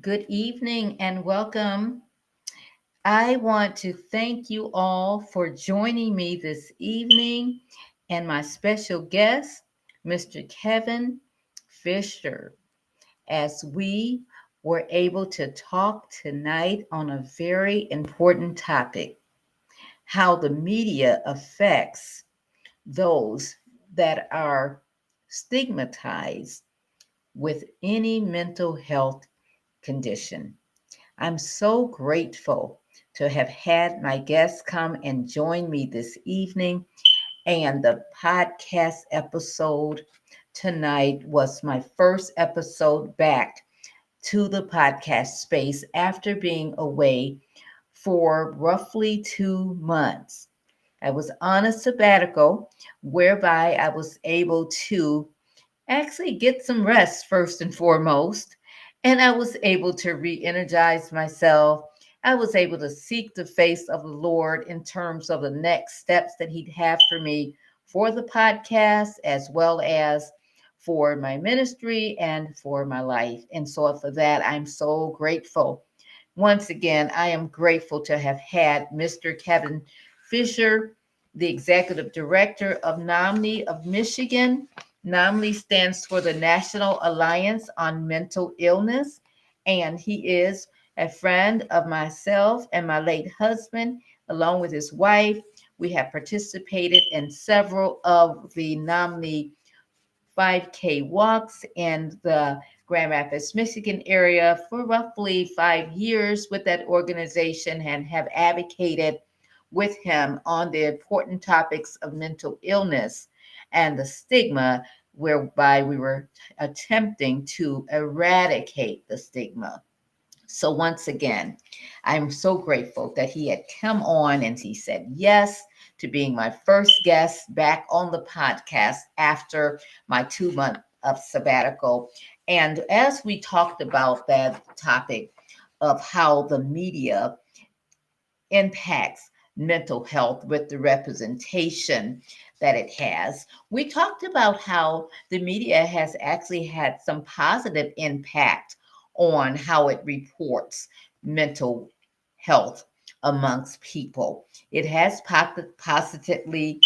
Good evening and welcome. I want to thank you all for joining me this evening and my special guest, Mr. Kevin Fisher, as we were able to talk tonight on a very important topic: how the media affects those that are stigmatized with any mental health condition. I'm so grateful to have had my guests come and join me this evening. And the podcast episode tonight was my first episode back to the podcast space after being away for roughly 2 months. I was on a sabbatical whereby I was able to actually get some rest first and foremost. And I was able to re energize myself. I was able to seek the face of the Lord in terms of the next steps that He'd have for me for the podcast, as well as for my ministry and for my life. And so for that, I'm so grateful. Once again, I am grateful to have had Mr. Kevin Fisher, the executive director of NOMNI of Michigan. NOMNI stands for the National Alliance on Mental Illness, and he is a friend of myself and my late husband, along with his wife. We have participated in several of the NOMNI 5K walks in the Grand Rapids, Michigan area for roughly 5 years with that organization and have advocated with him on the important topics of mental illness and the stigma, whereby we were attempting to eradicate the stigma. So once again, I'm so grateful that he had come on and he said yes to being my first guest back on the podcast after my 2 month of sabbatical. And as we talked about that topic of how the media impacts mental health with the representation that it has, we talked about how the media has actually had some positive impact on how it reports mental health amongst people. It has positively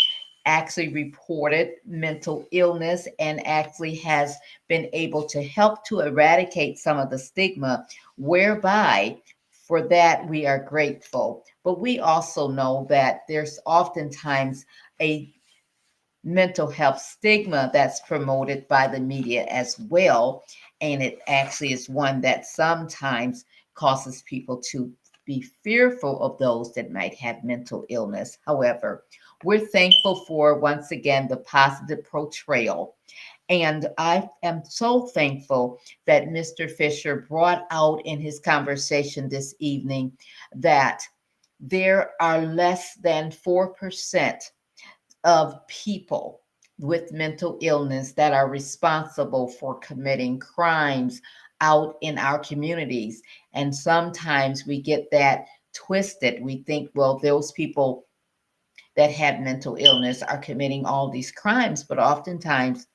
actually reported mental illness and actually has been able to help to eradicate some of the stigma, whereby for that we are grateful. But we also know that there's oftentimes a mental health stigma that's promoted by the media as well. And it actually is one that sometimes causes people to be fearful of those that might have mental illness. However, we're thankful for, once again, the positive portrayal. And I am so thankful that Mr. Fisher brought out in his conversation this evening that there are less than 4% of people with mental illness that are responsible for committing crimes out in our communities. And sometimes we get that twisted. We think, well, those people that have mental illness are committing all these crimes, but oftentimes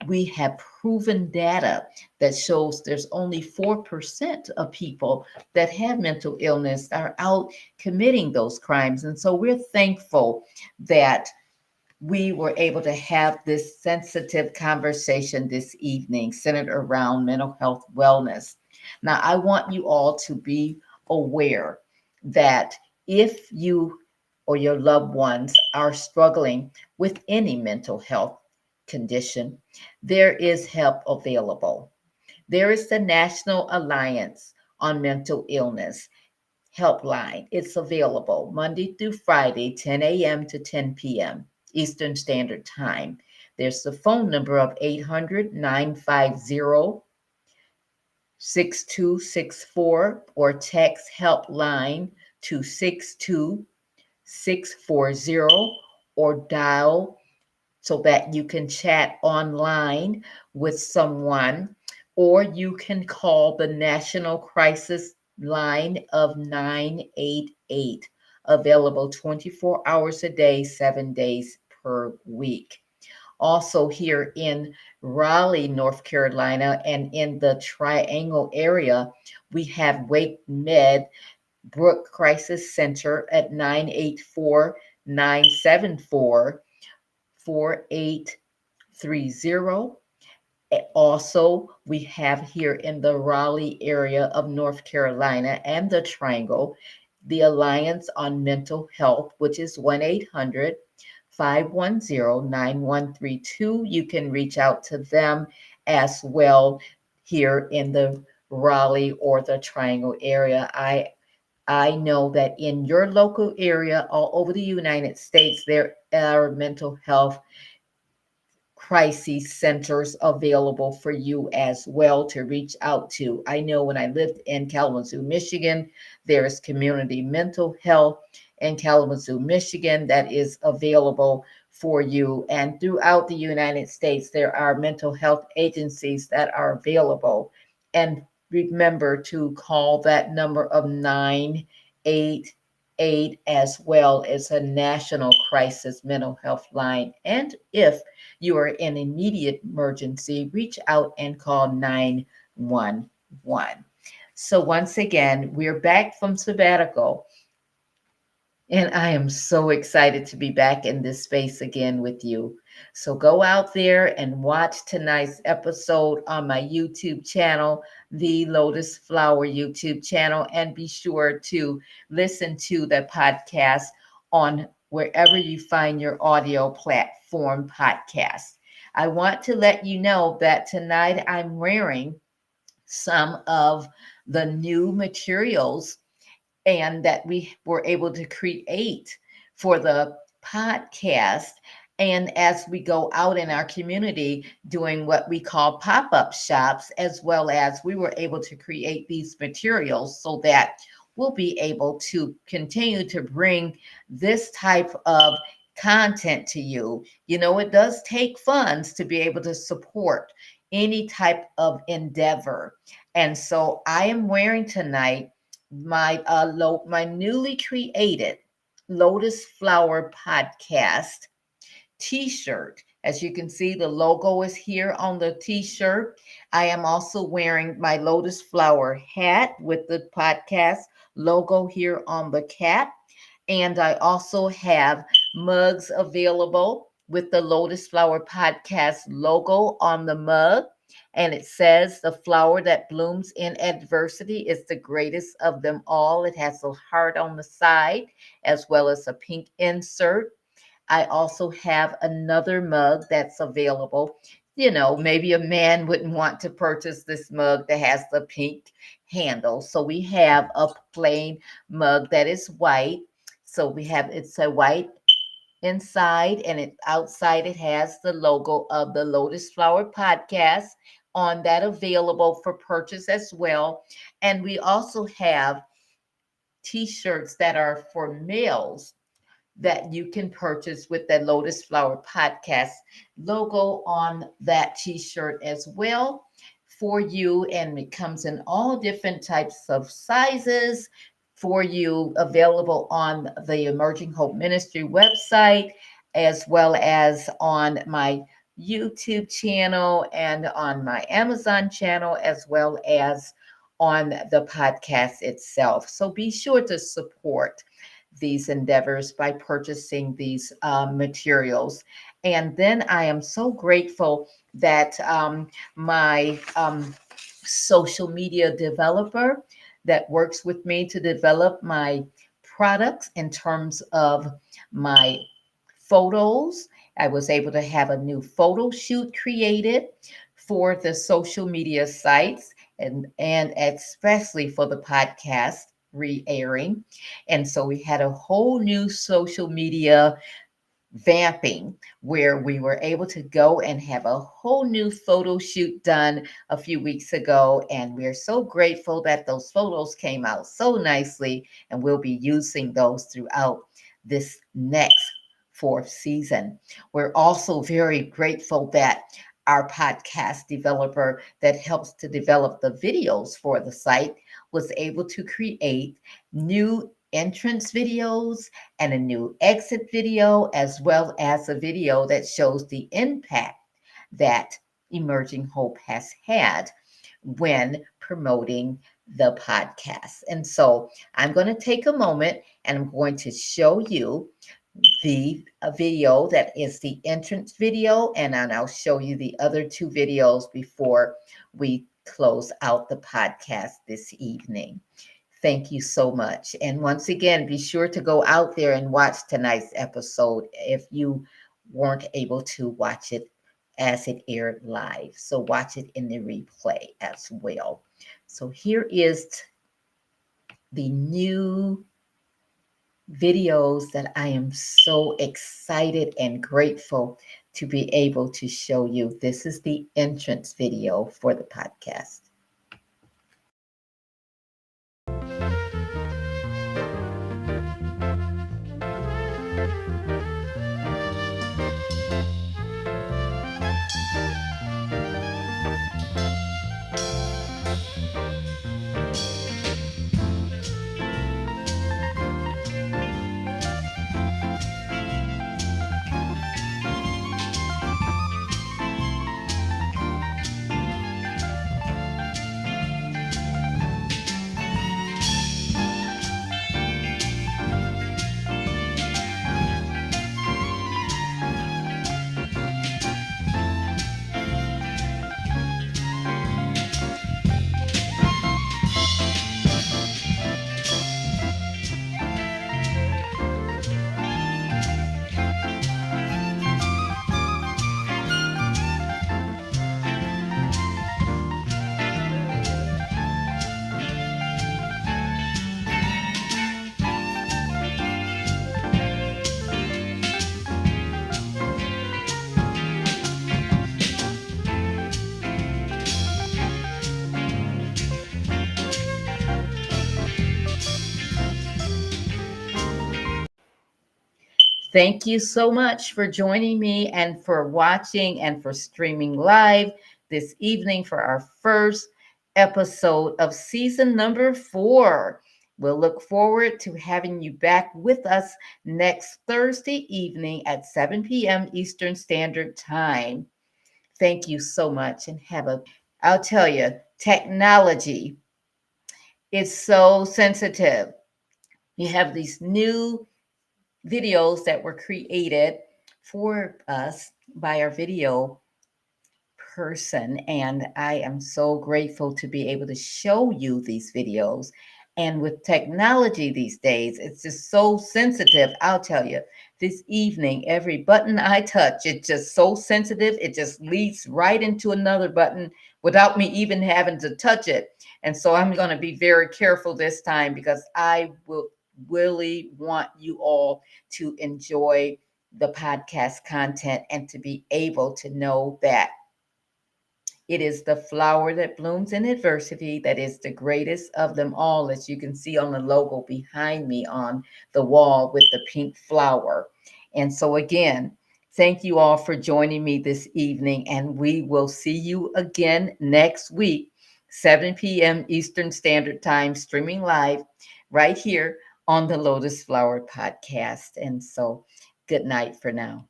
we have proven data that shows there's only 4% of people that have mental illness are out committing those crimes. And so we're thankful that we were able to have this sensitive conversation this evening centered around mental health wellness. Now, I want you all to be aware that if you or your loved ones are struggling with any mental health condition, there is help available. There is the National Alliance on Mental Illness helpline. It's available Monday through Friday, 10 a.m. to 10 p.m. Eastern Standard Time. There's the phone number of 800-950-6264 or text helpline to 62640 or dial so that you can chat online with someone, or you can call the National Crisis Line of 988, available 24 hours a day, 7 days per week. Also here in Raleigh, North Carolina, and in the Triangle area, we have Wake Med Brook Crisis Center at 984-974-4830. Also, we have here in the Raleigh area of North Carolina and the Triangle, the Alliance on Mental Health, which is 1-800-510-9132. You can reach out to them as well here in the Raleigh or the Triangle area. I know that in your local area all over the United States, there are mental health crisis centers available for you as well to reach out to. I know when I lived in Kalamazoo, Michigan, there's community mental health in Kalamazoo, Michigan that is available for you. And throughout the United States, there are mental health agencies that are available. And remember to call that number of 988 as well as a national crisis mental health line. And if you are in immediate emergency, reach out and call 911. So once again, we're back from sabbatical, and I am so excited to be back in this space again with you. So go out there and watch tonight's episode on my YouTube channel, the Lotus Flower YouTube channel, and be sure to listen to the podcast on wherever you find your audio platform podcast. I want to let you know that tonight I'm wearing some of the new materials and that we were able to create for the podcast. And as we go out in our community doing what we call pop up shops, as well as we were able to create these materials so that we'll be able to continue to bring this type of content to you. You know, it does take funds to be able to support any type of endeavor. And so I am wearing tonight my newly created Lotus Flower Podcast t-shirt. As you can see, the logo is here on the t-shirt. I am also wearing my Lotus Flower hat with the podcast logo here on the cap. And I also have mugs available with the Lotus Flower Podcast logo on the mug. And it says, "The flower that blooms in adversity is the greatest of them all." It has a heart on the side as well as a pink insert. I also have another mug that's available. You know, maybe a man wouldn't want to purchase this mug that has the pink handle. So we have a plain mug that is white. So it's a white inside, and outside it has the logo of the Lotus Flower Podcast on that, available for purchase as well. And we also have t-shirts that are for males that you can purchase with that Lotus Flower Podcast logo on that t-shirt as well for you. And it comes in all different types of sizes for you, available on the Emerging Hope Ministry website, as well as on my YouTube channel and on my Amazon channel, as well as on the podcast itself. So be sure to support these endeavors by purchasing these materials. And then I am so grateful that my social media developer that works with me to develop my products in terms of my photos. I was able to have a new photo shoot created for the social media sites, and especially for the podcast re-airing. And so we had a whole new social media vamping where we were able to go and have a whole new photo shoot done a few weeks ago. And we're so grateful that those photos came out so nicely, and we'll be using those throughout this next fourth season. We're also very grateful that our podcast developer that helps to develop the videos for the site was able to create new entrance videos and a new exit video, as well as a video that shows the impact that Emerging Hope has had when promoting the podcast. And so I'm going to take a moment and I'm going to show you the video that is the entrance video, and then I'll show you the other two videos before we close out the podcast this evening. Thank you so much. And once again, be sure to go out there and watch tonight's episode if you weren't able to watch it as it aired live. So watch it in the replay as well. So here is the new videos that I am so excited and grateful to be able to show you. This is the entrance video for the podcast. Thank you so much for joining me and for watching and for streaming live this evening for our first episode of season number 4. We'll look forward to having you back with us next Thursday evening at 7 p.m. Eastern Standard Time. Thank you so much and I'll tell you, technology is so sensitive. You have these new videos that were created for us by our video person. And I am so grateful to be able to show you these videos. And with technology these days, it's just so sensitive. I'll tell you, this evening, every button I touch, it's just so sensitive. It just leads right into another button without me even having to touch it. And so I'm going to be very careful this time because I will really want you all to enjoy the podcast content and to be able to know that it is the flower that blooms in adversity that is the greatest of them all, as you can see on the logo behind me on the wall with the pink flower. And so, again, thank you all for joining me this evening, and we will see you again next week, 7 p.m. Eastern Standard Time, streaming live right here on the Lotus Flower Podcast. And so, good night for now.